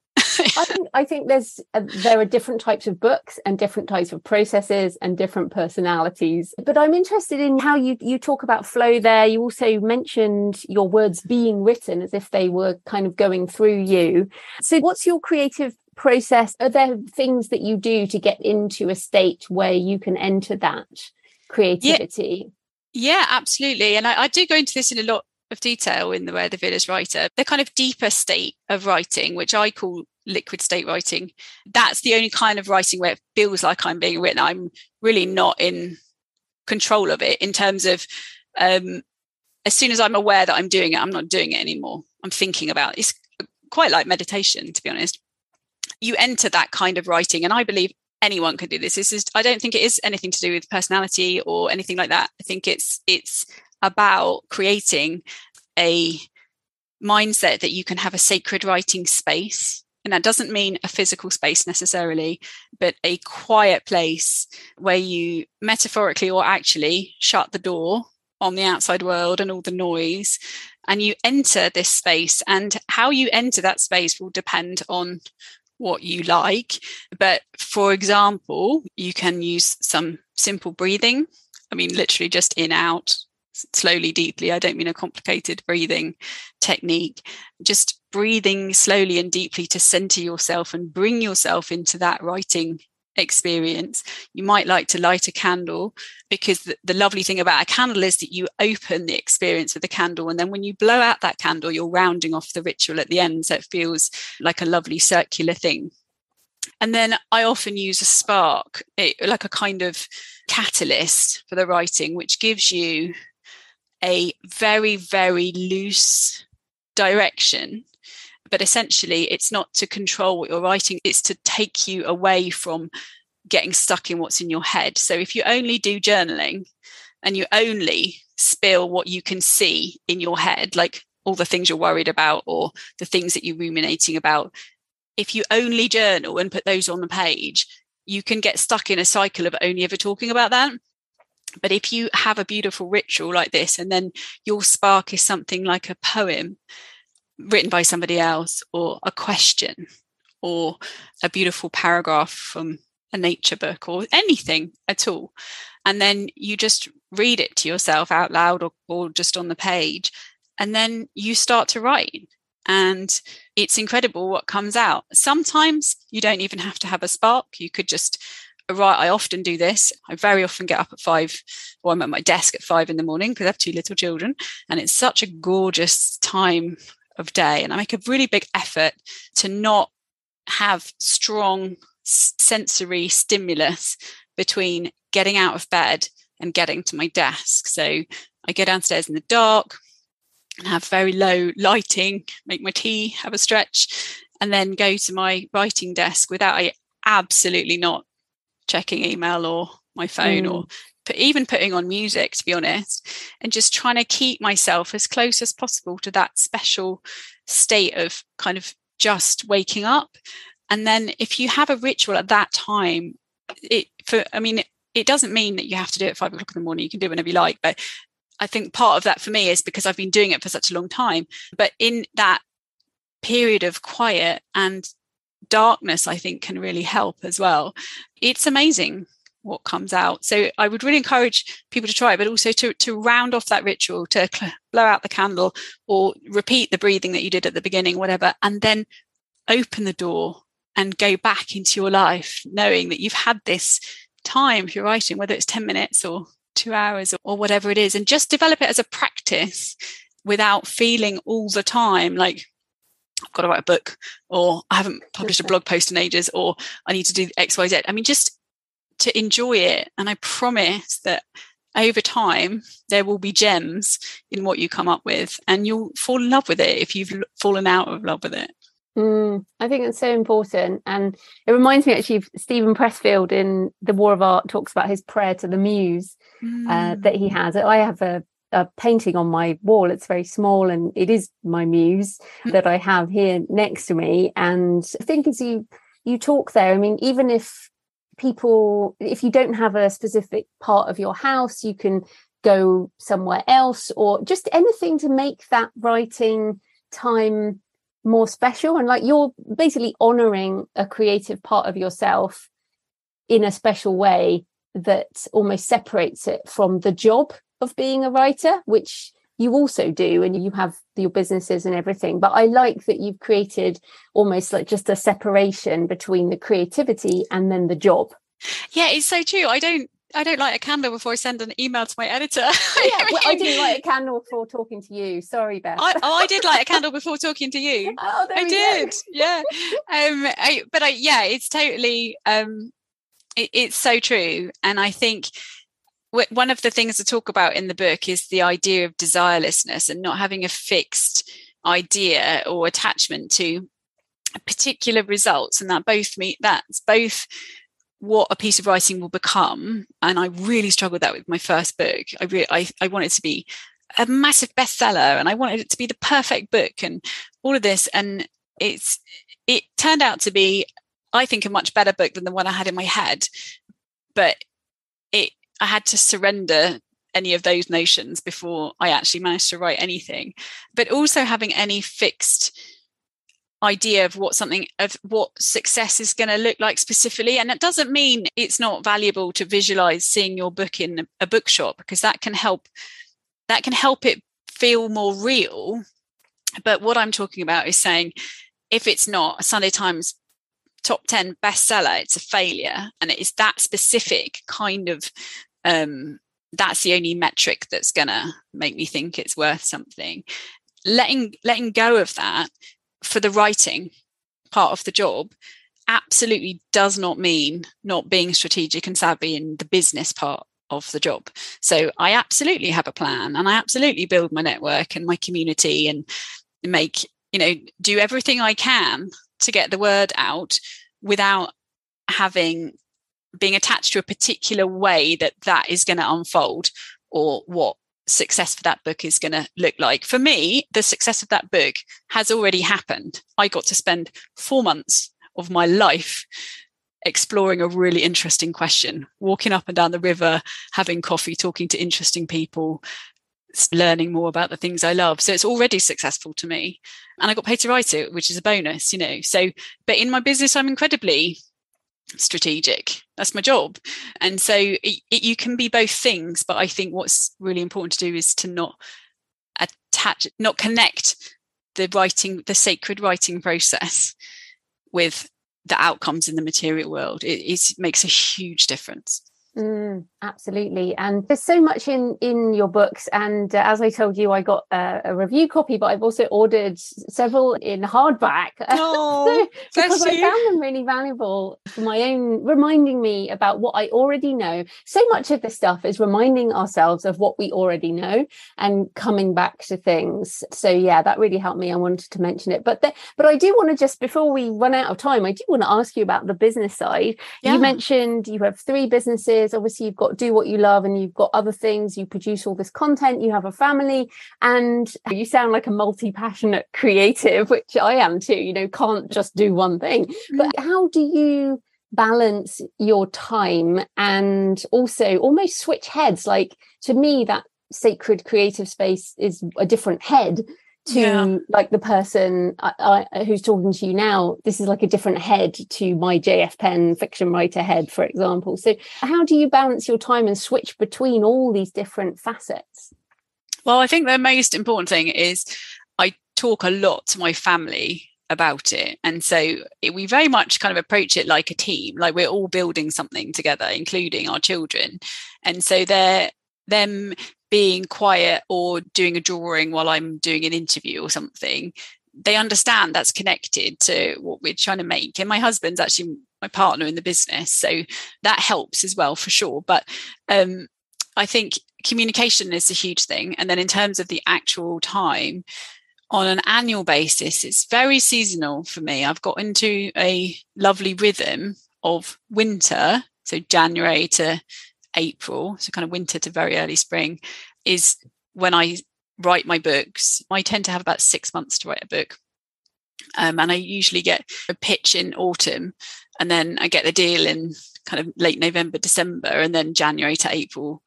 I think there are different types of books and different types of processes and different personalities. But I'm interested in how you talk about flow there. You also mentioned your words being written as if they were kind of going through you. So what's your creative process? Are there things that you do to get into a state where you can enter that creativity? Yeah, absolutely. And I do go into this in a lot of detail in the Where the Village Writer. The kind of deeper state of writing, which I call liquid state writing, that's the only kind of writing where it feels like I'm being written. I'm really not in control of it in terms of as soon as I'm aware that I'm doing it, I'm not doing it anymore. I'm thinking about it. It's quite like meditation, to be honest. You enter that kind of writing, and I believe anyone can do this. I don't think it is anything to do with personality or anything like that. I think it's about creating a mindset that you can have a sacred writing space. And that doesn't mean a physical space necessarily, but a quiet place where you metaphorically or actually shut the door on the outside world and all the noise, and you enter this space. And how you enter that space will depend on what you like. But for example, you can use some simple breathing. I mean, literally just in, out, slowly, deeply. I don't mean a complicated breathing technique. Just breathing slowly and deeply to center yourself and bring yourself into that writing experience. You might like to light a candle, because the lovely thing about a candle is that you open the experience with the candle, and then when you blow out that candle, you're rounding off the ritual at the end, so it feels like a lovely circular thing. And then I often use a spark, like a kind of catalyst for the writing, which gives you a very, very loose direction. But essentially, it's not to control what you're writing, it's to take you away from getting stuck in what's in your head. So if you only do journaling and you only spill what you can see in your head, like all the things you're worried about or the things that you're ruminating about, if you only journal and put those on the page, you can get stuck in a cycle of only ever talking about that. But if you have a beautiful ritual like this, and then your spark is something like a poem written by somebody else, or a question, or a beautiful paragraph from a nature book, or anything at all, and then you just read it to yourself out loud or just on the page, and then you start to write, and it's incredible what comes out. Sometimes you don't even have to have a spark. You could just write. I often do this. I very often get up at 5, or I'm at my desk at 5 in the morning because I have 2 little children, and it's such a gorgeous time of day, and I make a really big effort to not have strong sensory stimulus between getting out of bed and getting to my desk. So I go downstairs in the dark and have very low lighting, make my tea, have a stretch, and then go to my writing desk without absolutely not checking email or my phone or even putting on music, to be honest, and just trying to keep myself as close as possible to that special state of kind of just waking up. And then if you have a ritual at that time, it doesn't mean that you have to do it at 5 o'clock in the morning. You can do it whenever you like. But I think part of that for me is because I've been doing it for such a long time. But in that period of quiet and darkness, I think can really help as well. It's amazing what comes out. So I would really encourage people to try it, but also to round off that ritual, to blow out the candle or repeat the breathing that you did at the beginning, whatever, and then open the door and go back into your life, knowing that you've had this time if you're writing, whether it's 10 minutes or 2 hours or whatever it is, and just develop it as a practice without feeling all the time like I've got to write a book, or I haven't published a blog post in ages, or I need to do X, Y, Z. I mean, just to enjoy it. And I promise that over time, there will be gems in what you come up with, and you'll fall in love with it if you've fallen out of love with it. I think it's so important. And it reminds me actually of Stephen Pressfield in The War of Art talks about his prayer to the muse that he has. I have a painting on my wall. It's very small and it is my muse that I have here next to me. And I think as you talk there, I mean, even if you don't have a specific part of your house, you can go somewhere else, or just anything to make that writing time more special. And like, you're basically honoring a creative part of yourself in a special way that almost separates it from the job of being a writer, which you also do, and you have your businesses and everything. But I like that you've created almost like just a separation between the creativity and then the job. Yeah, it's so true. I don't light a candle before I send an email to my editor. I didn't light a candle before talking to you. Sorry, Beth. I did light a candle before talking to you. Oh, there I we did. Go. Yeah. It's totally. It's so true, and I think one of the things to talk about in the book is the idea of desirelessness and not having a fixed idea or attachment to particular results, and that's both what a piece of writing will become. And I really struggled with that with my first book. I wanted it to be a massive bestseller, and I wanted it to be the perfect book and all of this. And it turned out to be, I think, a much better book than the one I had in my head. But I had to surrender any of those notions before I actually managed to write anything. But also having any fixed idea of what success is going to look like specifically. And that doesn't mean it's not valuable to visualize seeing your book in a bookshop, because that can help it feel more real. But what I'm talking about is saying, if it's not a Sunday Times top 10 bestseller, it's a failure. And it is that specific kind of that's the only metric that's gonna make me think it's worth something. Letting go of that for the writing part of the job absolutely does not mean not being strategic and savvy in the business part of the job. So I absolutely have a plan, and I absolutely build my network and my community, and do everything I can to get the word out without being attached to a particular way that is going to unfold, or what success for that book is going to look like. For me, the success of that book has already happened. I got to spend 4 months of my life exploring a really interesting question, walking up and down the river, having coffee, talking to interesting people, learning more about the things I love. So it's already successful to me, and I got paid to write it, which is a bonus, So, but in my business, I'm incredibly strategic. That's my job. And so you can be both things, but I think what's really important to do is to not connect the sacred writing process with the outcomes in the material world. It makes a huge difference. Absolutely. And there's so much in your books, and as I told you, I got a review copy, but I've also ordered several in hardback because I found them really valuable for my own, reminding me about what I already know. So much of this stuff is reminding ourselves of what we already know and coming back to things. So yeah, that really helped me. I wanted to mention it, but I do want to, just before we run out of time, I do want to ask you about the business side. You mentioned you have 3 businesses. Obviously, you've got Do What You Love, and you've got other things. You produce all this content. You have a family, and you sound like a multi-passionate creative, which I am too. Can't just do one thing. But how do you balance your time and also almost switch heads? Like, to me, that sacred creative space is a different head to like the person who's talking to you now. This is like a different head to my JF Penn fiction writer head, for example. So how do you balance your time and switch between all these different facets? Well, I think the most important thing is I talk a lot to my family about it. And so we very much kind of approach it like a team, like we're all building something together, including our children. And so them being quiet or doing a drawing while I'm doing an interview or something, they understand that's connected to what we're trying to make. And my husband's actually my partner in the business, so that helps as well, for sure. But I think communication is a huge thing. And then in terms of the actual time, on an annual basis, it's very seasonal for me. I've got into a lovely rhythm of winter, so January to April, so kind of winter to very early spring, is when I write my books. I tend to have about 6 months to write a book. And I usually get a pitch in autumn, and then I get the deal in kind of late November, December, and then January to April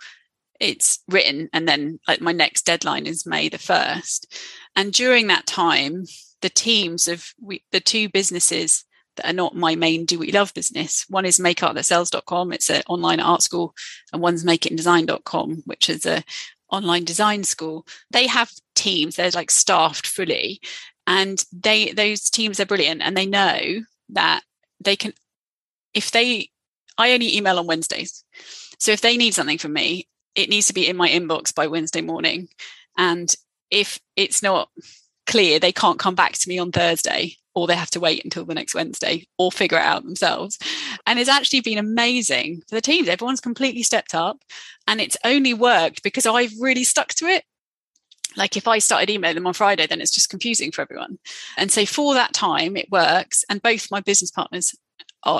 it's written, and then like my next deadline is May the 1st. And during that time, the teams of the two businesses that are not my main Do What You Love business, one is makeartthatsells.com, it's an online art school, and one's makeitanddesign.com, which is a online design school. They have teams, they're like staffed fully, and those teams are brilliant, and they know that they can, I only email on Wednesdays, so if they need something from me, it needs to be in my inbox by Wednesday morning. And if it's not clear, they can't come back to me on Thursday, or they have to wait until the next Wednesday or figure it out themselves. And it's actually been amazing for the teams. Everyone's completely stepped up, and it's only worked because I've really stuck to it. Like if I started emailing them on Friday, then it's just confusing for everyone. And so for that time, it works. And both my business partners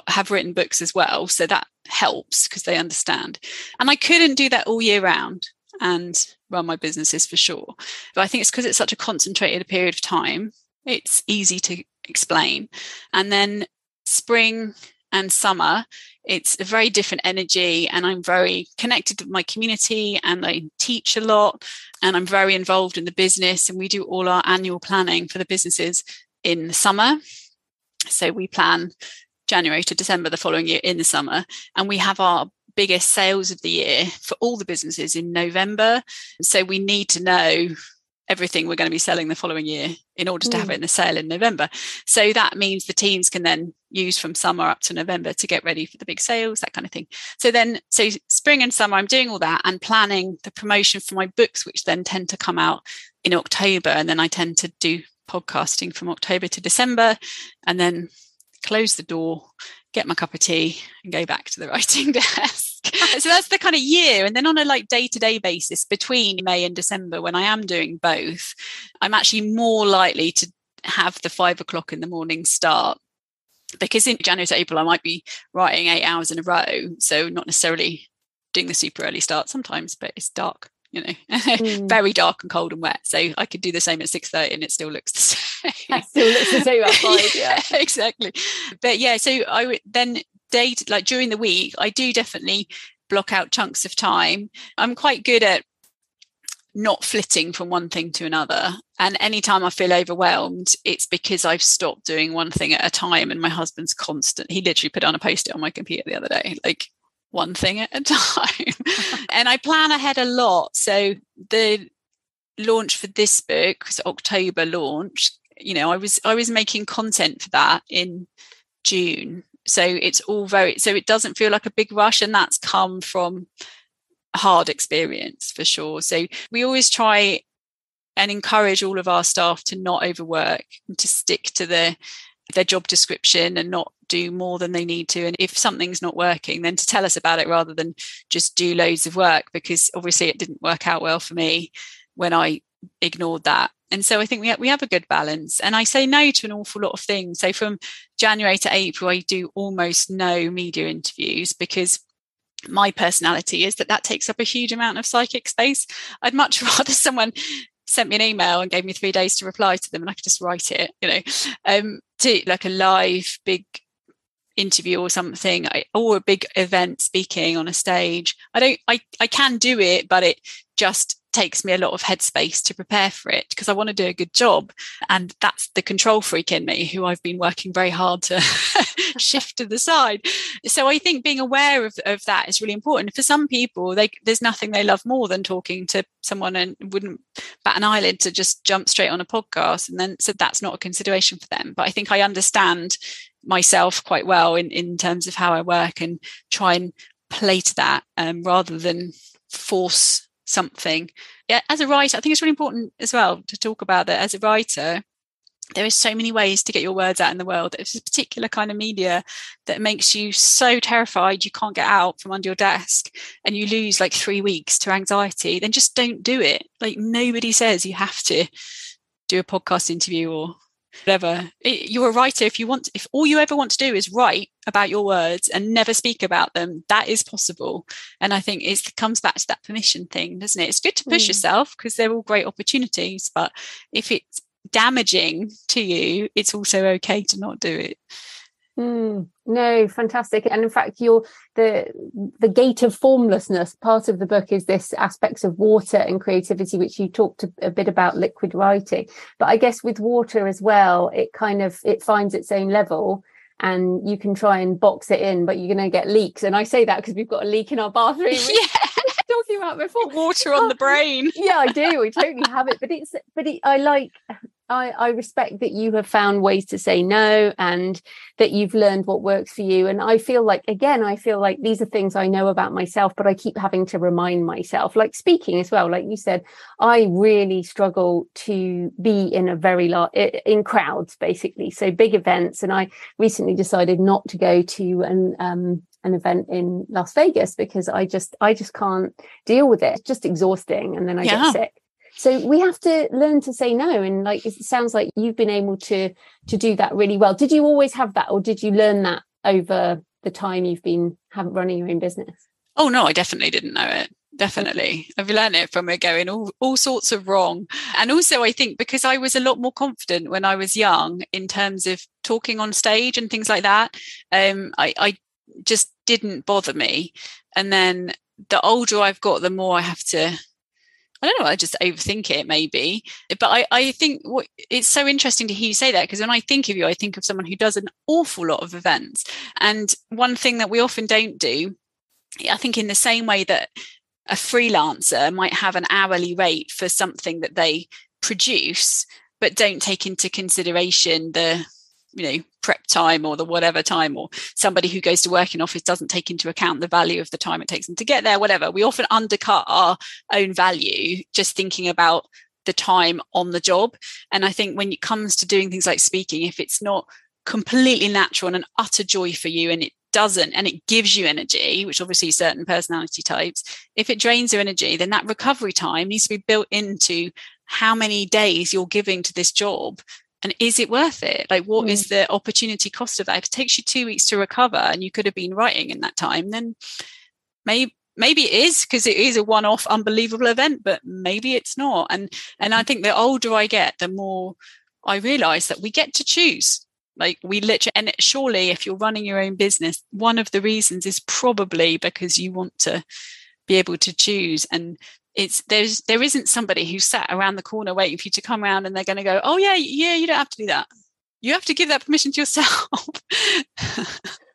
have written books as well. So that helps because they understand. And I couldn't do that all year round and run my businesses for sure. But I think it's because it's such a concentrated period of time. It's easy to explain. And then spring and summer, it's a very different energy, and I'm very connected with my community, and I teach a lot, and I'm very involved in the business, and we do all our annual planning for the businesses in the summer. So we plan January to December the following year in the summer, and we have our biggest sales of the year for all the businesses in November. So we need to know everything we're going to be selling the following year in order to have it in the sale in November. So that means the teams can then use from summer up to November to get ready for the big sales, that kind of thing. So spring and summer, I'm doing all that and planning the promotion for my books, which then tend to come out in October. And then I tend to do podcasting from October to December, and then close the door, get my cup of tea, and go back to the writing desk. So that's the kind of year. And then on a like day-to-day basis between May and December, when I am doing both, I'm actually more likely to have the 5 o'clock in the morning start, because in January to April I might be writing 8 hours in a row, so not necessarily doing the super early start sometimes, but it's dark, very dark and cold and wet, so I could do the same at 6:30 and it still looks the same. It still looks the same outside. Yeah, exactly. But yeah, so I would then like during the week, I do definitely block out chunks of time. I'm quite good at not flitting from one thing to another, and anytime I feel overwhelmed, it's because I've stopped doing one thing at a time. And my husband's constant, he literally put on a post-it on my computer the other day, like one thing at a time. And I plan ahead a lot. So the launch for this book was October launch. I was making content for that in June. So it's all so it doesn't feel like a big rush, and that's come from hard experience for sure. So we always try and encourage all of our staff to not overwork and to stick to their job description and not do more than they need to. And if something's not working, then to tell us about it rather than just do loads of work, because obviously it didn't work out well for me when I ignored that. And so I think we have a good balance, and I say no to an awful lot of things. So from January to April, I do almost no media interviews, because my personality is that takes up a huge amount of psychic space. I'd much rather someone sent me an email and gave me 3 days to reply to them, and I could just write it, to like a live big interview or something, or a big event, speaking on a stage. I can do it, but it just takes me a lot of headspace to prepare for it, because I want to do a good job. And that's the control freak in me, who I've been working very hard to shift to the side. So I think being aware of that is really important. For some people, there's nothing they love more than talking to someone, and wouldn't bat an eyelid to just jump straight on a podcast. And then, so that's not a consideration for them. But I think I understand myself quite well in terms of how I work, and try and play to that rather than force something. Yeah, as a writer, I think it's really important as well to talk about that. As a writer, there are so many ways to get your words out in the world. It's a particular kind of media that makes you so terrified you can't get out from under your desk, and you lose like 3 weeks to anxiety. Then just don't do it. Like, nobody says you have to do a podcast interview or whatever. You're a writer. If all you ever want to do is write about your words and never speak about them, that is possible. And I think it comes back to that permission thing, doesn't it? It's good to push yourself because they're all great opportunities, but if it's damaging to you, it's also okay to not do it. No, fantastic. And in fact, the gate of formlessness, part of the book is this aspects of water and creativity, which you talked a bit about liquid writing. But I guess with water as well, it finds its own level and you can try and box it in, but you're going to get leaks. And I say that because we've got a leak in our bathroom. Talking about before. Water on the brain. Yeah, I do. We totally have it. But I respect that you have found ways to say no and that you've learned what works for you. And I feel like these are things I know about myself, but I keep having to remind myself, like speaking as well. Like you said, I really struggle to be in in crowds, basically. So big events. And I recently decided not to go to an event in Las Vegas because I just can't deal with it. It's just exhausting. And then I get sick. So we have to learn to say no. And like, it sounds like you've been able to do that really well. Did you always have that, or did you learn that over the time you've been running your own business? Oh, no, I definitely didn't know it. Definitely. I've learned it from going all sorts of wrong. And also, I think because I was a lot more confident when I was young in terms of talking on stage and things like that, I just didn't bother me. And then the older I've got, the more I have to, I don't know, I just overthink it maybe. But I think it's so interesting to hear you say that, because when I think of you, I think of someone who does an awful lot of events. And one thing that we often don't do, I think in the same way that a freelancer might have an hourly rate for something that they produce, but don't take into consideration the prep time or the whatever time, or somebody who goes to work in office doesn't take into account the value of the time it takes them to get there, whatever. We often undercut our own value just thinking about the time on the job. And I think when it comes to doing things like speaking, if it's not completely natural and an utter joy for you, and it gives you energy, which obviously certain personality types, if it drains your energy, then that recovery time needs to be built into how many days you're giving to this job. And is it worth it? Like, what is the opportunity cost of that? If it takes you 2 weeks to recover and you could have been writing in that time, then maybe it is, because it is a one-off unbelievable event, but maybe it's not. And I think the older I get, the more I realize that we get to choose. Like, we literally, and surely if you're running your own business, one of the reasons is probably because you want to be able to choose. And there isn't somebody who sat around the corner waiting for you to come around and they're going to go, oh yeah, you don't have to do that. You have to give that permission to yourself.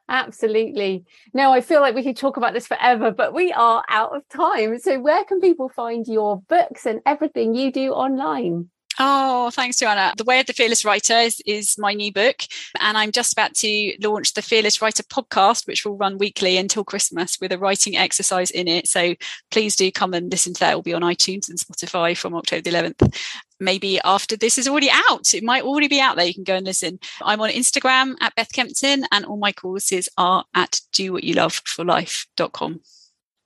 Absolutely. No, I feel like we could talk about this forever, but we are out of time. So where can people find your books and everything you do online? Oh, thanks, Joanna. The Way of the Fearless Writer is my new book. And I'm just about to launch the Fearless Writer podcast, which will run weekly until Christmas with a writing exercise in it. So please do come and listen to that. It will be on iTunes and Spotify from October the 11th. Maybe after this is already out. It might already be out there. You can go and listen. I'm on Instagram at Beth Kempton, and all my courses are at dowhatyoloveforlife.com.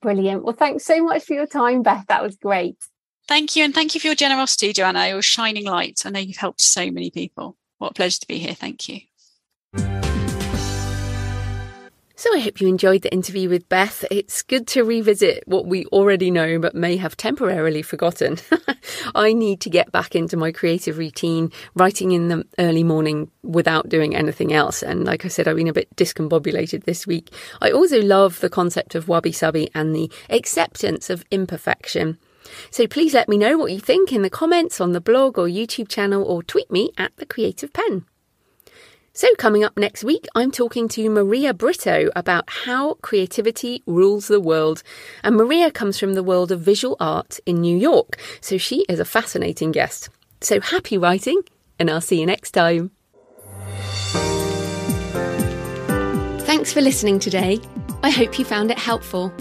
Brilliant. Well, thanks so much for your time, Beth. That was great. Thank you. And thank you for your generosity, Joanna. Your shining light. I know you've helped so many people. What a pleasure to be here. Thank you. So I hope you enjoyed the interview with Beth. It's good to revisit what we already know but may have temporarily forgotten. I need to get back into my creative routine, writing in the early morning without doing anything else. And like I said, I've been a bit discombobulated this week. I also love the concept of Wabi Sabi and the acceptance of imperfection. So please let me know what you think in the comments on the blog or YouTube channel, or tweet me at The Creative Penn. So coming up next week, I'm talking to Maria Brito about how creativity rules the world. And Maria comes from the world of visual art in New York, so she is a fascinating guest. So happy writing, and I'll see you next time. Thanks for listening today. I hope you found it helpful.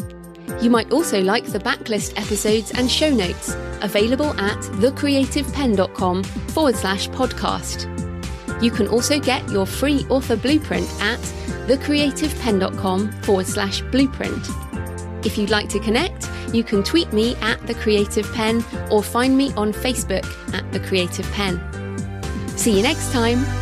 You might also like the backlist episodes and show notes, available at thecreativepenn.com/podcast. You can also get your free author blueprint at thecreativepenn.com/blueprint. If you'd like to connect, you can tweet me at The Creative Penn or find me on Facebook at The Creative Penn. See you next time.